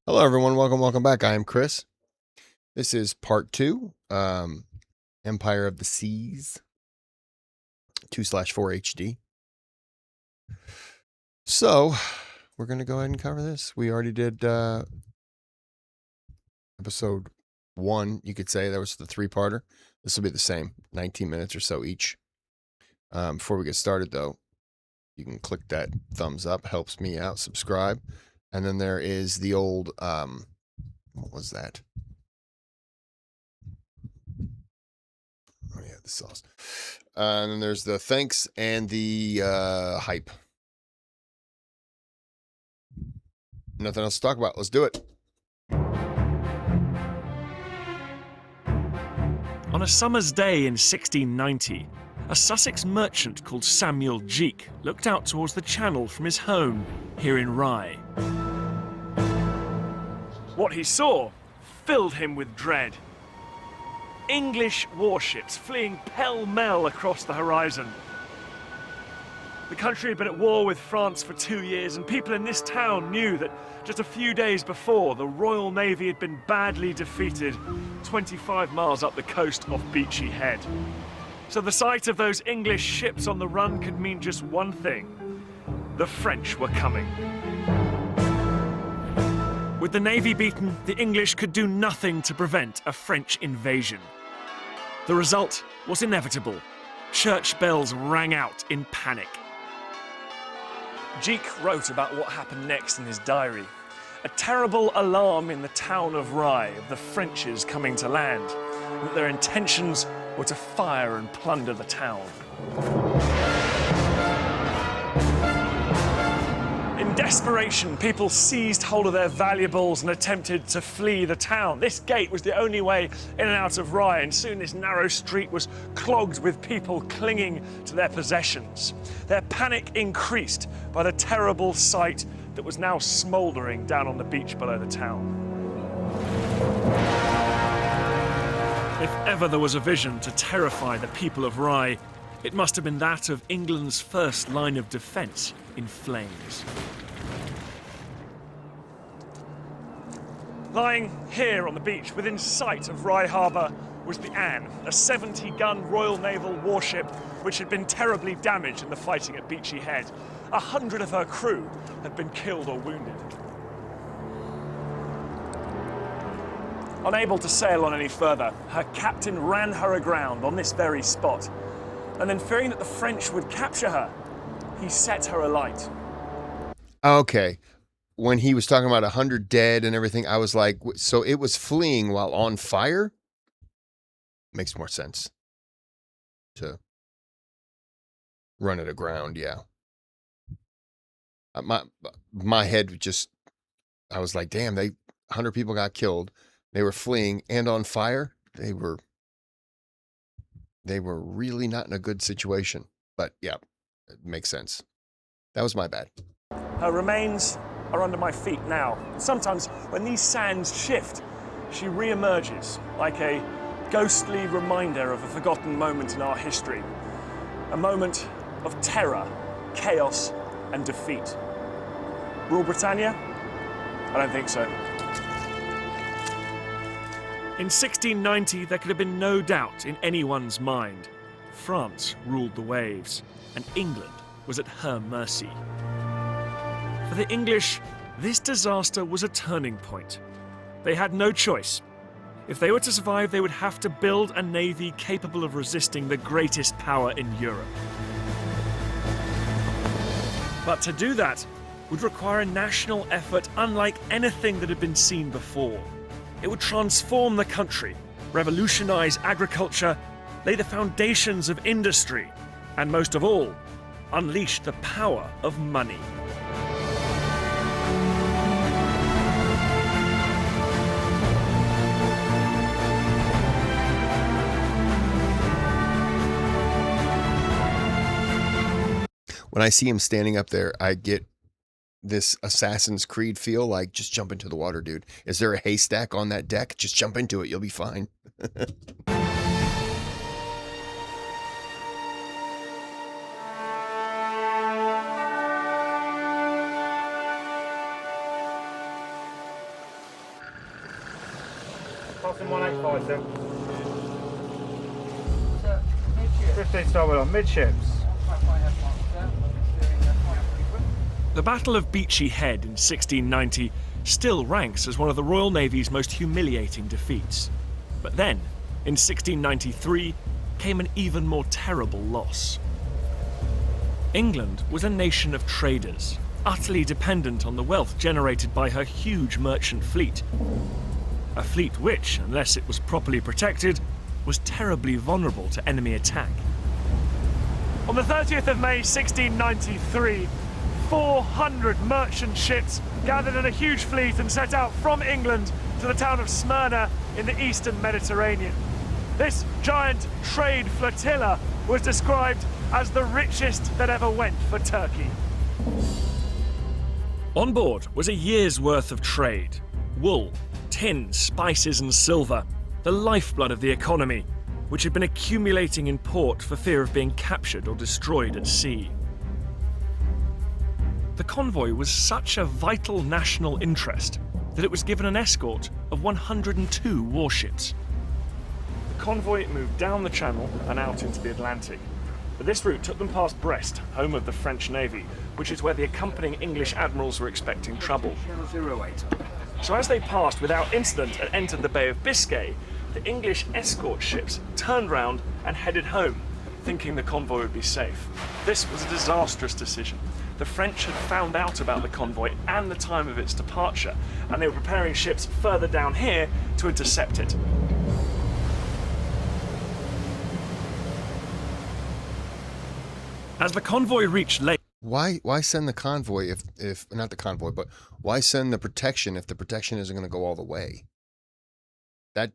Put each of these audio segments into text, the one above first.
Hello, everyone. Welcome back. I am Kris. This is part 2, Empire of the Seas, 2/4 HD. So, we're going to go ahead and cover this. We already did episode 1, you could say. That was the 3-parter. This will be the same, 19 minutes or so each. Before we get started, though, you can click that thumbs up. Helps me out. Subscribe. And then there is the old, what was that? Oh, yeah, the sauce. And then there's the thanks and the hype. Nothing else to talk about. Let's do it. On a summer's day in 1690, a Sussex merchant called Samuel Jeake looked out towards the channel from his home here in Rye. What he saw filled him with dread. English warships fleeing pell-mell across the horizon. The country had been at war with France for 2 years, and people in this town knew that just a few days before, the Royal Navy had been badly defeated 25 miles up the coast off Beachy Head. So the sight of those English ships on the run could mean just one thing: the French were coming. With the Navy beaten, the English could do nothing to prevent a French invasion. The result was inevitable. Church bells rang out in panic. Jeake wrote about what happened next in his diary. A terrible alarm in the town of Rye of the French's coming to land, and that their intentions were to fire and plunder the town. In desperation, people seized hold of their valuables and attempted to flee the town. This gate was the only way in and out of Rye, and soon this narrow street was clogged with people clinging to their possessions. Their panic increased by the terrible sight that was now smouldering down on the beach below the town. If ever there was a vision to terrify the people of Rye, it must have been that of England's first line of defence in flames. Lying here on the beach within sight of Rye Harbour was the Anne, a 70-gun Royal Naval warship which had been terribly damaged in the fighting at Beachy Head. 100 of her crew had been killed or wounded. Unable to sail on any further, her captain ran her aground on this very spot, and then fearing that the French would capture her, he set her alight. Okay. When he was talking about 100 dead and everything, I was like, so it was fleeing while on fire? Makes more sense to run it aground, yeah. My head just, I was like, damn, 100 people got killed. They were fleeing and on fire. They were really not in a good situation. But yeah, it makes sense. That was my bad. Her remains are under my feet now. Sometimes when these sands shift, she re-emerges like a ghostly reminder of a forgotten moment in our history. A moment of terror, chaos, and defeat. Rule Britannia? I don't think so. In 1690, there could have been no doubt in anyone's mind. France ruled the waves, and England was at her mercy. For the English, this disaster was a turning point. They had no choice. If they were to survive, they would have to build a navy capable of resisting the greatest power in Europe. But to do that would require a national effort unlike anything that had been seen before. It would transform the country, revolutionize agriculture, lay the foundations of industry, and most of all, unleash the power of money. When I see him standing up there, I get this Assassin's Creed feel, like, just jump into the water, dude. Is there a haystack on that deck? Just jump into it. You'll be fine. Tossing 185, sir. 15 starboard on midships. The Battle of Beachy Head in 1690 still ranks as one of the Royal Navy's most humiliating defeats. But then, in 1693, came an even more terrible loss. England was a nation of traders, utterly dependent on the wealth generated by her huge merchant fleet. A fleet which, unless it was properly protected, was terribly vulnerable to enemy attack. On the 30th of May 1693, 400 merchant ships gathered in a huge fleet and set out from England to the town of Smyrna in the eastern Mediterranean. This giant trade flotilla was described as the richest that ever went for Turkey. On board was a year's worth of trade: wool, tin, spices and silver, the lifeblood of the economy, which had been accumulating in port for fear of being captured or destroyed at sea. The convoy was such a vital national interest that it was given an escort of 102 warships. The convoy moved down the Channel and out into the Atlantic, but this route took them past Brest, home of the French Navy, which is where the accompanying English admirals were expecting trouble. So as they passed without incident and entered the Bay of Biscay, the English escort ships turned round and headed home, thinking the convoy would be safe. This was a disastrous decision. The French had found out about the convoy and the time of its departure, and they were preparing ships further down here to intercept it. As the convoy reached Lake... Why send the convoy if not the convoy, but why send the protection if the protection isn't going to go all the way? That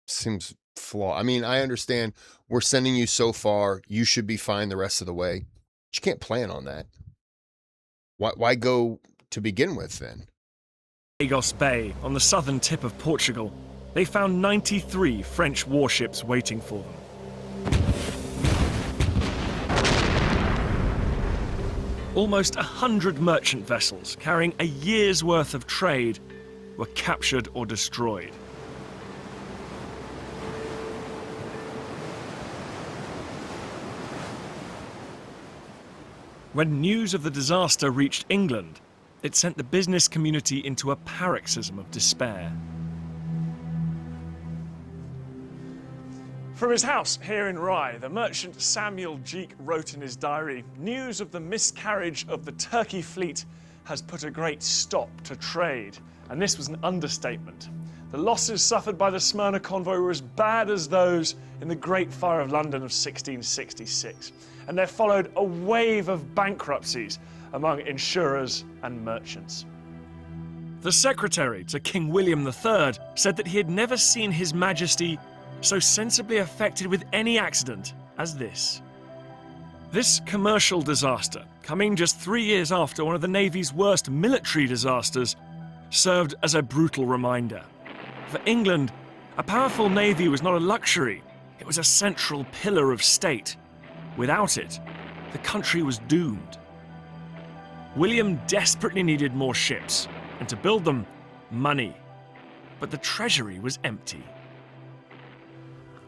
seems flawed. I mean, I understand we're sending you so far, you should be fine the rest of the way. But you can't plan on that. Why go to begin with then? Lagos Bay, on the southern tip of Portugal, they found 93 French warships waiting for them. Almost 100 merchant vessels carrying a year's worth of trade were captured or destroyed. When news of the disaster reached England, it sent the business community into a paroxysm of despair. From his house here in Rye, the merchant Samuel Jeek wrote in his diary, "News of the miscarriage of the Turkey fleet has put a great stop to trade." And this was an understatement. The losses suffered by the Smyrna convoy were as bad as those in the Great Fire of London of 1666. And there followed a wave of bankruptcies among insurers and merchants. The secretary to King William III said that he had never seen His Majesty so sensibly affected with any accident as this. This commercial disaster, coming just 3 years after one of the Navy's worst military disasters, served as a brutal reminder. For England, a powerful navy was not a luxury, it was a central pillar of state. Without it, the country was doomed. William desperately needed more ships, and to build them, money. But the treasury was empty.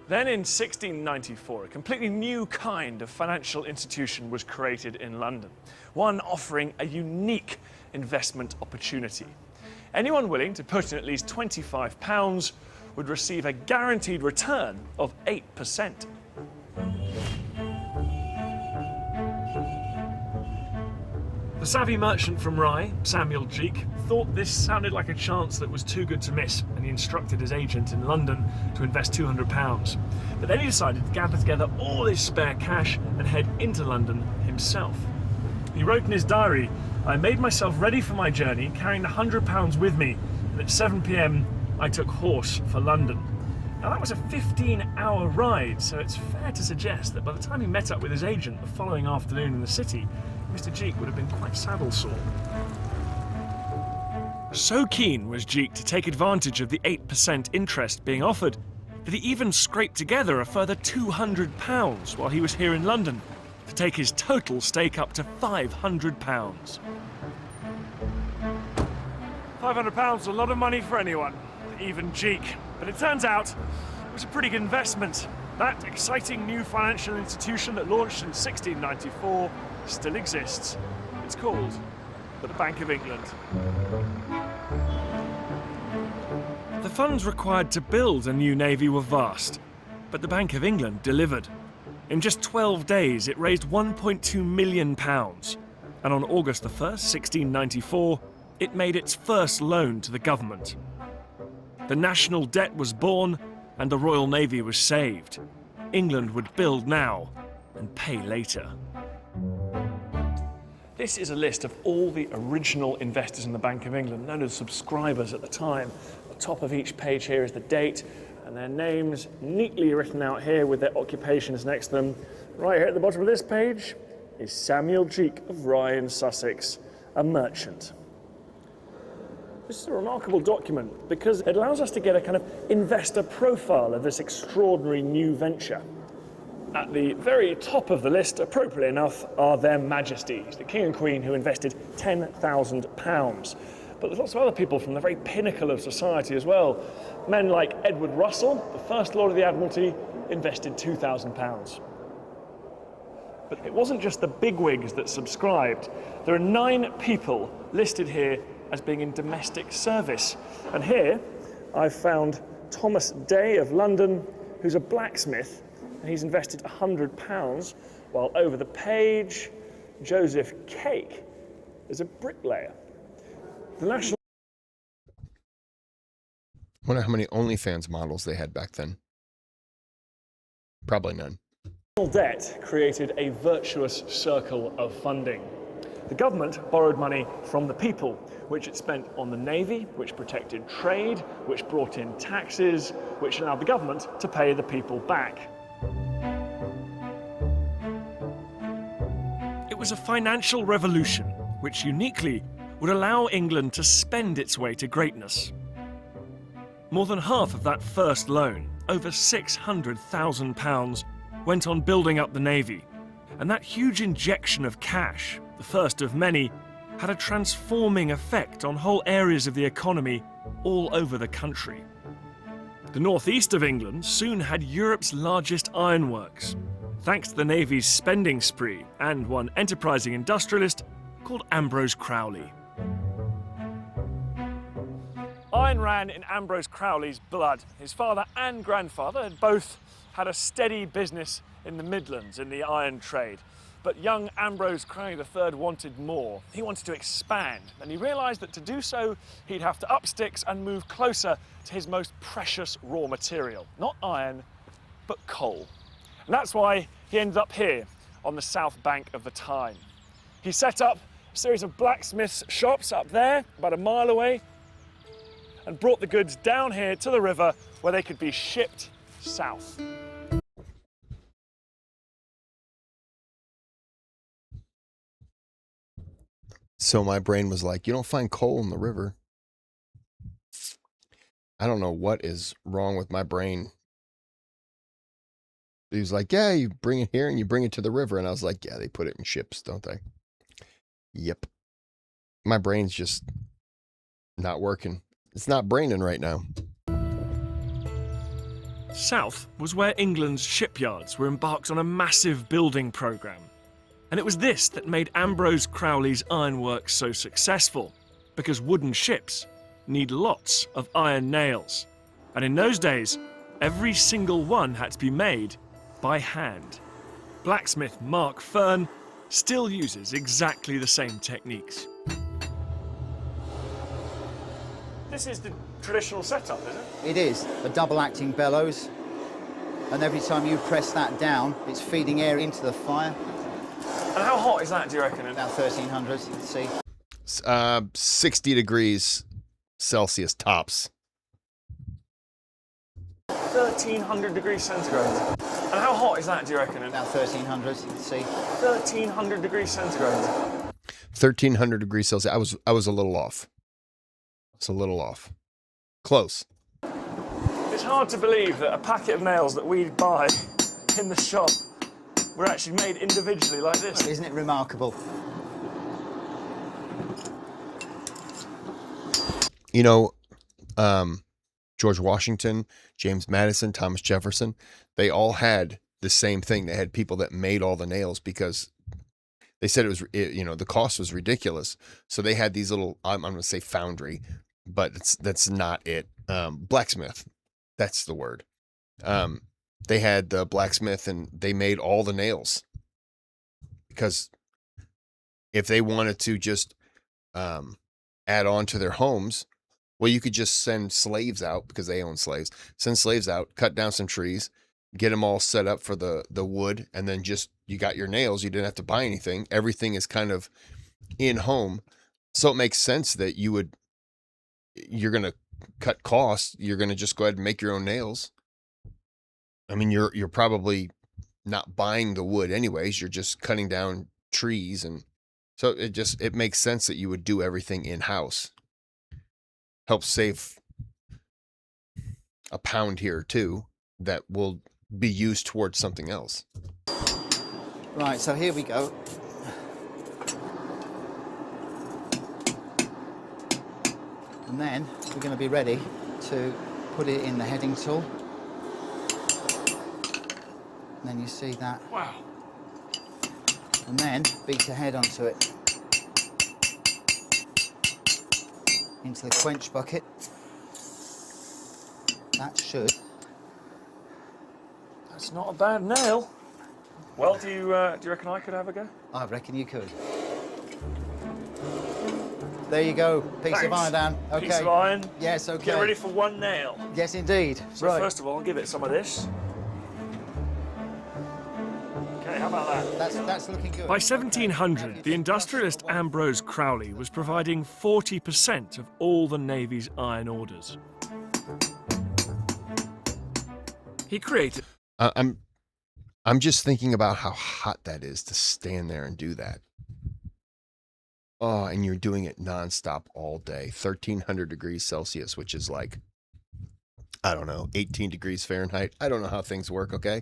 Then in 1694, a completely new kind of financial institution was created in London, one offering a unique investment opportunity. Anyone willing to put in at least £25 would receive a guaranteed return of 8%. The savvy merchant from Rye, Samuel Jeek, thought this sounded like a chance that was too good to miss, and he instructed his agent in London to invest £200. But then he decided to gather together all his spare cash and head into London himself. He wrote in his diary, "I made myself ready for my journey, carrying £100 with me, and at 7 p.m. I took horse for London." Now that was a 15-hour ride, so it's fair to suggest that by the time he met up with his agent the following afternoon in the city, Mr. Jeek would have been quite saddle-sore. So keen was Jeek to take advantage of the 8% interest being offered that he even scraped together a further £200 while he was here in London to take his total stake up to £500. £500 is a lot of money for anyone, even Jeek. But it turns out it was a pretty good investment. That exciting new financial institution that launched in 1694 still exists. It's called the Bank of England. The funds required to build a new navy were vast, but the Bank of England delivered. In just 12 days, it raised £1.2 million, and on August the 1st, 1694, it made its first loan to the government. The national debt was born, and the Royal Navy was saved. England would build now and pay later. This is a list of all the original investors in the Bank of England, known as subscribers at the time. At the top of each page here is the date, and their names neatly written out here with their occupations next to them. Right here at the bottom of this page is Samuel Cheek of Rye in Sussex, a merchant. This is a remarkable document because it allows us to get a kind of investor profile of this extraordinary new venture. At the very top of the list, appropriately enough, are their majesties, the King and Queen, who invested £10,000. But there's lots of other people from the very pinnacle of society as well. Men like Edward Russell, the First Lord of the Admiralty, invested £2,000. But it wasn't just the bigwigs that subscribed. There are 9 people listed here as being in domestic service. And here I've found Thomas Day of London, who's a blacksmith, and he's invested £100, while over the page, Joseph Cake is a bricklayer. The national Wonder how many OnlyFans models they had back then. Probably none. debt created a virtuous circle of funding. The government borrowed money from the people, which it spent on the navy, which protected trade, which brought in taxes, which allowed the government to pay the people back. It was a financial revolution, which uniquely would allow England to spend its way to greatness. More than half of that first loan, over £600,000, went on building up the navy, and that huge injection of cash, the first of many, had a transforming effect on whole areas of the economy all over the country. The northeast of England soon had Europe's largest ironworks, thanks to the Navy's spending spree and one enterprising industrialist called Ambrose Crowley. Iron ran in Ambrose Crowley's blood. His father and grandfather had both had a steady business in the Midlands in the iron trade. But young Ambrose Crowley III wanted more. He wanted to expand, and he realised that to do so, he'd have to up sticks and move closer to his most precious raw material. Not iron, but coal. And that's why he ended up here on the south bank of the Tyne. He set up a series of blacksmiths' shops up there, about a mile away, and brought the goods down here to the river where they could be shipped south. So my brain was like, you don't find coal in the river. I don't know what is wrong with my brain. He was like, yeah, you bring it here and you bring it to the river. And I was like, yeah, they put it in ships, don't they? Yep. My brain's just not working. It's not braining right now. South was where England's shipyards were embarked on a massive building programme. And it was this that made Ambrose Crowley's ironworks so successful, because wooden ships need lots of iron nails. And in those days, every single one had to be made by hand. Blacksmith Mark Fern still uses exactly the same techniques. This is the traditional setup, isn't it? It is a double-acting bellows, and every time you press that down, it's feeding air into the fire. And how hot is that, do you reckon? About 1300, you can see. 60 degrees Celsius tops. 1300 degrees centigrade. And how hot is that, do you reckon? About 1300, you can see. 1300 degrees centigrade. 1300 degrees Celsius. I was a little off. It's a little off. Close. It's hard to believe that a packet of nails that we buy in the shop were actually made individually like this. Isn't it remarkable? You know, George Washington, James Madison, Thomas Jefferson, they all had the same thing. They had people that made all the nails because they said the cost was ridiculous. So they had these little, I'm going to say foundry, but that's not it. Blacksmith, that's the word. They had the blacksmith and they made all the nails because if they wanted to just add on to their homes, well, you could just send slaves out because they own slaves. Send slaves out, cut down some trees, get them all set up for the wood, and then just you got your nails. You didn't have to buy anything. Everything is kind of in home, so it makes sense that you're going to cut costs. You're going to just go ahead and make your own nails. I mean, you're probably not buying the wood anyways. You're just cutting down trees, and so it makes sense that you would do everything in house. Helps save a pound here or two that will be used towards something else. Right, so here we go. And then we're going to be ready to put it in the heading tool. And then you see that. Wow. And then beat your head onto it. Into the quench bucket. That should. That's not a bad nail. Well, do you reckon I could have a go? I reckon you could. There you go. Piece of Thanks. iron, Dan. Okay. Piece of iron. Yes, okay. Get ready for one nail. Yes, indeed. So right. first of all, I'll give it some of this. Okay, how about that? That's looking good. By 1700, the industrialist Ambrose Crowley was providing 40% of all the Navy's iron orders. He created... I'm just thinking about how hot that is to stand there and do that. Oh, and you're doing it nonstop all day. 1,300 degrees Celsius, which is like, I don't know, 18 degrees Fahrenheit. I don't know how things work, okay?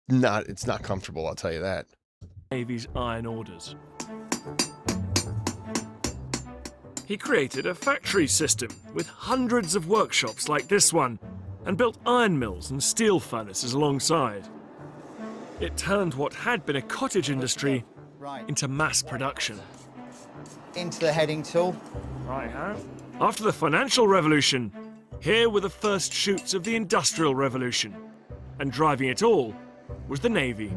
It's not comfortable, I'll tell you that. Navy's iron orders. He created a factory system with hundreds of workshops like this one and built iron mills and steel furnaces alongside. It turned what had been a cottage industry into mass production. Into the heading tool. Right-ho. After the financial revolution, here were the first shoots of the industrial revolution. And driving it all was the Navy.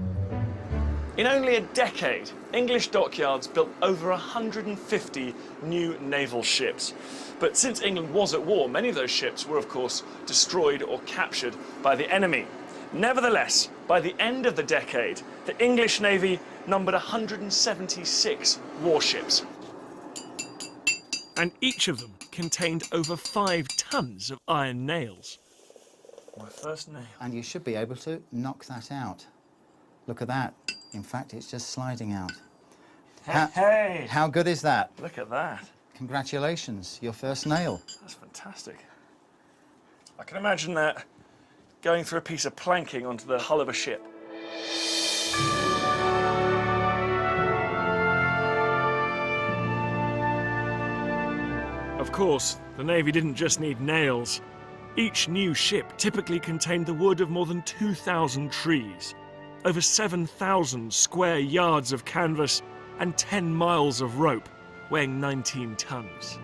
In only a decade, English dockyards built over 150 new naval ships. But since England was at war, many of those ships were, of course, destroyed or captured by the enemy. Nevertheless, by the end of the decade, the English Navy numbered 176 warships. And each of them contained over 5 tons of iron nails. My first nail. And you should be able to knock that out. Look at that. In fact, it's just sliding out. Hey! How good is that? Look at that. Congratulations, your first nail. That's fantastic. I can imagine that going through a piece of planking onto the hull of a ship. Of course, the Navy didn't just need nails. Each new ship typically contained the wood of more than 2,000 trees, over 7,000 square yards of canvas, and 10 miles of rope, weighing 19 tons.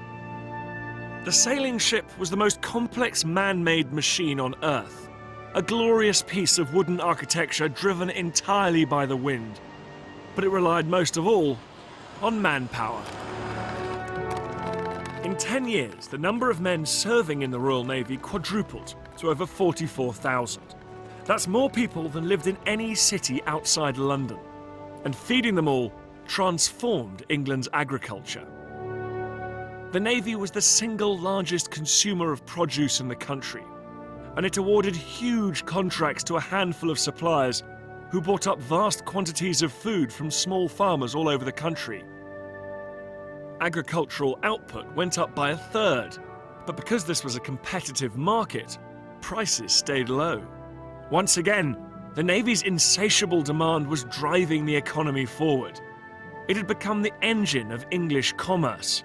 The sailing ship was the most complex man-made machine on Earth, a glorious piece of wooden architecture driven entirely by the wind. But it relied most of all on manpower. In 10 years, the number of men serving in the Royal Navy quadrupled to over 44,000. That's more people than lived in any city outside London. And feeding them all transformed England's agriculture. The Navy was the single largest consumer of produce in the country, and it awarded huge contracts to a handful of suppliers who bought up vast quantities of food from small farmers all over the country. Agricultural output went up by 1/3, but because this was a competitive market, prices stayed low. Once again, the Navy's insatiable demand was driving the economy forward. It had become the engine of English commerce,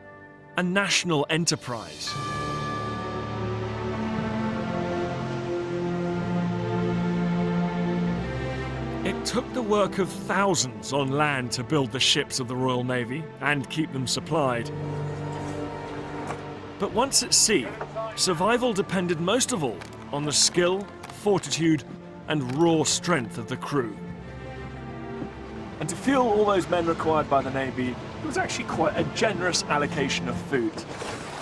a national enterprise. took the work of thousands on land to build the ships of the Royal Navy and keep them supplied. But once at sea, survival depended most of all on the skill, fortitude, and raw strength of the crew. And to fuel all those men required by the Navy, it was actually quite a generous allocation of food.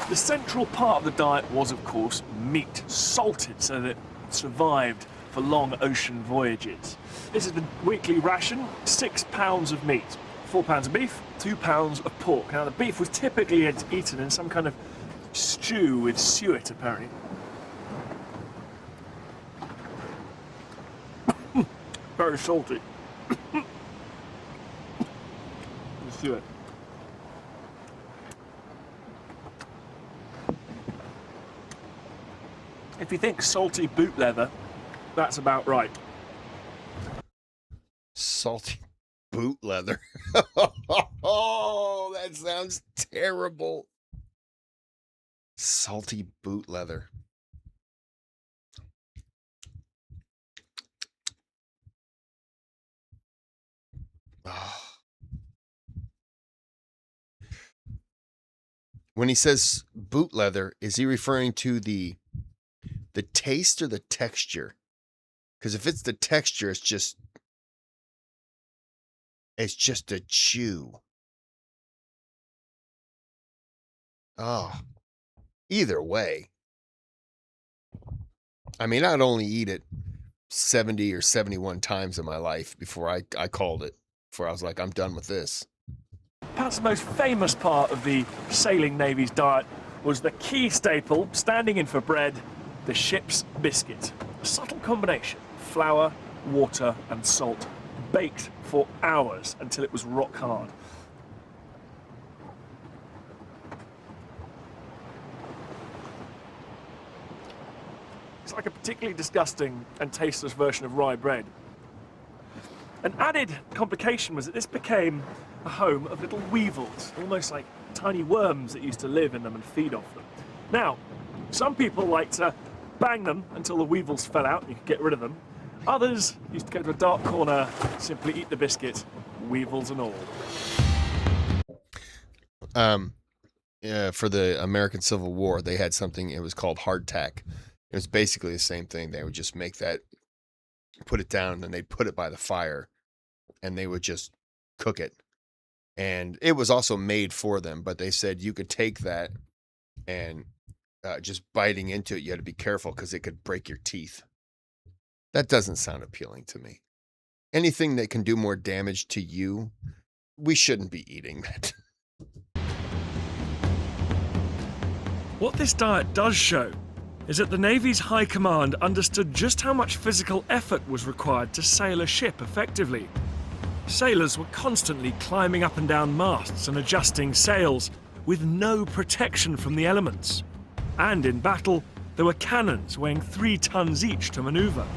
The central part of the diet was, of course, meat, salted so that it survived for long ocean voyages. This is the weekly ration: 6 pounds of meat, 4 pounds of beef, 2 pounds of pork. Now, the beef was typically eaten in some kind of stew with suet, apparently. Very salty. Let's do it. If you think salty boot leather, that's about right. Salty boot leather. Oh, that sounds terrible. Salty boot leather. Oh. When he says boot leather, is he referring to the taste or the texture? Because if it's the texture, it's just a chew. Oh, either way. I mean, I'd only eat it 70 or 71 times in my life before I called it. Before I was like, I'm done with this. Perhaps the most famous part of the sailing navy's diet was the key staple, standing in for bread, the ship's biscuit. A subtle combination: flour, water, and salt, baked for hours until it was rock hard. It's like a particularly disgusting and tasteless version of rye bread. An added complication was that this became a home of little weevils, almost like tiny worms that used to live in them and feed off them. Now, some people liked to bang them until the weevils fell out and you could get rid of them. Others used to go to a dark corner, simply eat the biscuit, weevils and all. For the American Civil War, they had something, it was called hardtack. It was basically the same thing. They would just make that, put it down, and then they'd put it by the fire, and they would just cook it. And it was also made for them, but they said you could take that and just biting into it, you had to be careful because it could break your teeth. That doesn't sound appealing to me. Anything that can do more damage to you, we shouldn't be eating that. What this diet does show is that the Navy's high command understood just how much physical effort was required to sail a ship effectively. Sailors were constantly climbing up and down masts and adjusting sails with no protection from the elements. And in battle, there were cannons weighing 3 tons each to maneuver.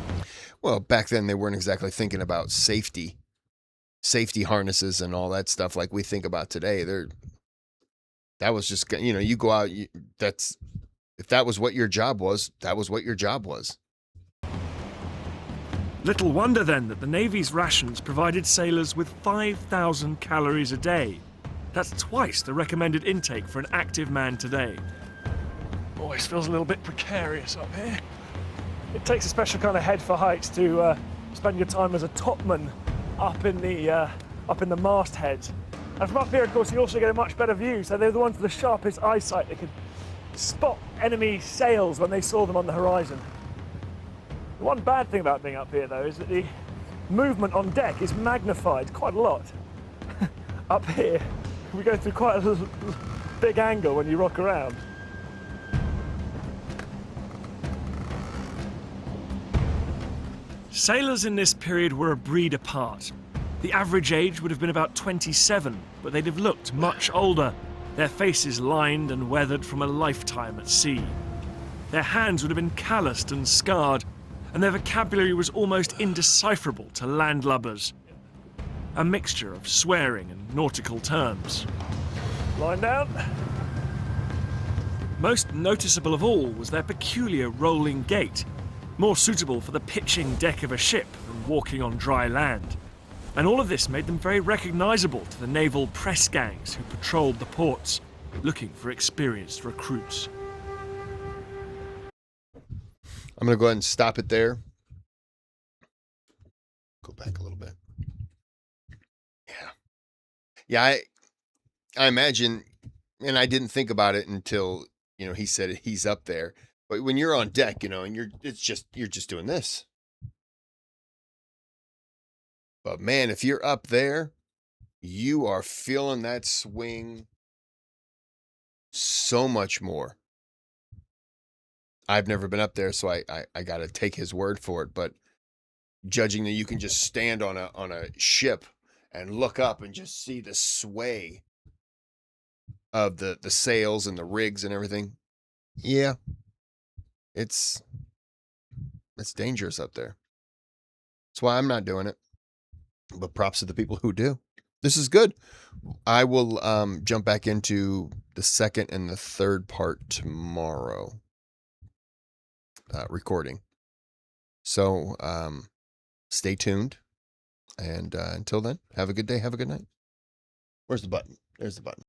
Well, back then they weren't exactly thinking about safety harnesses and all that stuff like we think about today. That was just, you go out, if that was what your job was, that was what your job was. Little wonder then that the Navy's rations provided sailors with 5,000 calories a day. That's twice the recommended intake for an active man today. Always feels a little bit precarious up here. It takes a special kind of head for heights to spend your time as a topman up in the masthead. And from up here, of course, you also get a much better view. So they're the ones with the sharpest eyesight. They could spot enemy sails when they saw them on the horizon. The one bad thing about being up here, though, is that the movement on deck is magnified quite a lot. Up here, we go through quite a big angle when you rock around. Sailors in this period were a breed apart. The average age would have been about 27, but they'd have looked much older, their faces lined and weathered from a lifetime at sea. Their hands would have been calloused and scarred, and their vocabulary was almost indecipherable to landlubbers. A mixture of swearing and nautical terms. Line down. Most noticeable of all was their peculiar rolling gait. more suitable for the pitching deck of a ship than walking on dry land. And all of this made them very recognizable to the naval press gangs who patrolled the ports, looking for experienced recruits. I'm going to go ahead and stop it there. Go back a little bit. Yeah. Yeah, I imagine, and I didn't think about it until, he said he's up there. But when you're on deck, and you're just doing this. But man, if you're up there, you are feeling that swing so much more. I've never been up there, so I got to take his word for it. But judging that you can just stand on a ship and look up and just see the sway of the sails and the rigs and everything. Yeah. It's dangerous up there. That's why I'm not doing it. But props to the people who do. This is good. I will jump back into the second and the third part tomorrow. Recording. So stay tuned. And until then, have a good day. Have a good night. Where's the button? There's the button.